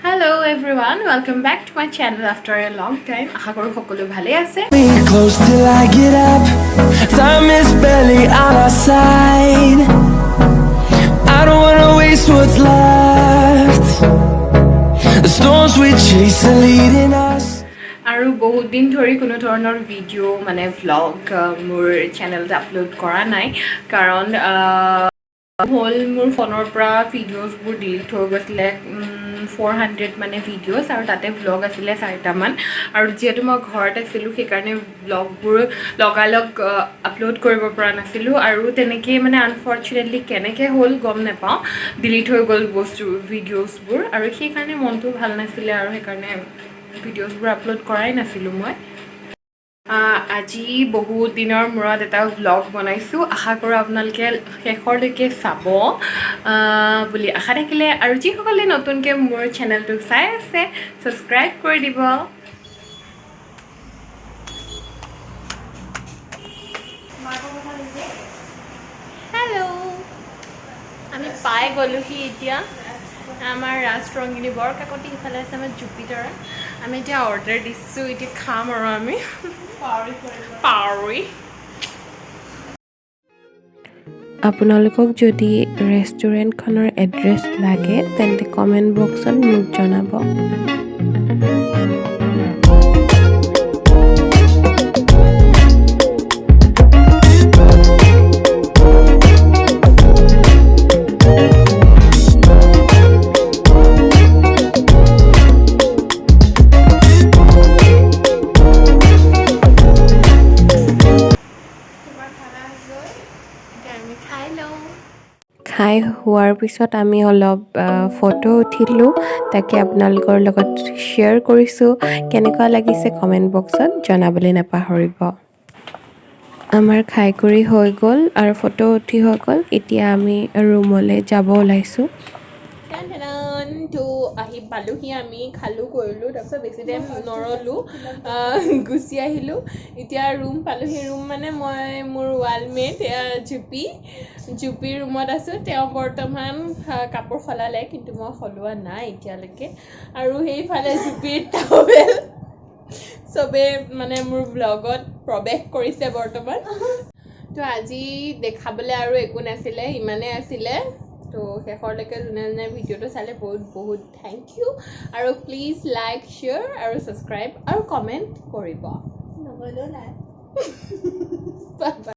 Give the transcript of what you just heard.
Hello everyone, welcome back to my channel after a long time. আশা কৰো সকলো ভালে আছে। Close till I get up. Time is barely on our side. I don't wanna waste what's left. The storms we chase are leading us. আৰু বহুত দিন ধৰি কোনো ধৰণৰ ভিডিও মানে ভ্লগ মোৰ চেনেলত আপলোড কৰা নাই কাৰণ হল মোৰ ফোনৰ পৰা ভিডিঅ'ছবোৰ ডিলিট হৈ গৈছিলে 400 মানে ভিডিঅ'ছ আৰু তাতে ভ্লগ আছিলে 4টা মান আৰু যেহেতু মই ঘৰত আছিলোঁ সেইকাৰণে ভ্লগবোৰ লগালগ আপলোড কৰিব পৰা নাছিলোঁ আৰু তেনেকৈ মানে আনফৰ্চুনেটলি কেনেকৈ হ'ল গম নাপাওঁ ডিলিট হৈ গ'ল ভিডিঅ'ছবোৰ আৰু সেইকাৰণে মনটো ভাল নাছিলে আৰু সেইকাৰণে ভিডিঅ'ছবোৰ আপলোড কৰাই নাছিলোঁ মই আজি বহুত দিনৰ মূৰত এটা ভ্লগ বনাইছোঁ আশা কৰোঁ আপোনালোকে শেষৰলৈকে চাব বুলি আশা থাকিলে আৰু যিসকলে নতুনকৈ মোৰ চেনেলটো চাই আছে ছাবস্ক্ৰাইব কৰি দিব হেল্ল' আমি পাই গ'লোহি এতিয়া আমাৰ ৰাজৰংগিনী বৰকাকতি ইফালে আছে আমাৰ জুপিটাৰ আমি এতিয়া অৰ্ডাৰ দিছোঁ এতিয়া খাম আৰু আমি পাৱৰি আপোনালোকক যদি ৰেষ্টুৰেণ্টখনৰ এড্ৰেছ লাগে তেন্তে কমেণ্ট বক্সত মোক জনাব খাই হোৱাৰ পিছত আমি অলপ ফটো উঠিলোঁ তাকে আপোনালোকৰ লগত শ্বেয়াৰ কৰিছোঁ কেনেকুৱা লাগিছে কমেণ্ট বক্সত জনাবলৈ নাপাহৰিব আমাৰ খাই কৰি হৈ গ'ল আৰু ফটো উঠি হৈ গ'ল এতিয়া আমি ৰুমলৈ যাব ওলাইছোঁ তো আহি পালোহি আমি খালোঁ কৰিলোঁ তাৰপিছত বেছি টাইম নৰলোঁ গুচি আহিলোঁ এতিয়া ৰুম পালোহি ৰুম মানে মই মোৰ ৱালমেট জুপিৰ ৰুমত আছোঁ তেওঁ বৰ্তমান কাপোৰ সলালে কিন্তু মই সলোৱা নাই এতিয়ালৈকে আৰু সেইফালে জুপিৰ টাৱেল চবে মানে মোৰ ব্লগত প্ৰৱেশ কৰিছে বৰ্তমান তো আজি দেখাবলৈ আৰু একো নাছিলে ইমানেই আছিলে তো শেষৰলৈকে যোনে যোনে ভিডিঅ'টো চালে বহুত বহুত থেংক ইউ আৰু প্লিজ লাইক শ্বেয়াৰ আৰু ছাবস্ক্ৰাইব আৰু কমেণ্ট কৰিব নগ'লেও নাই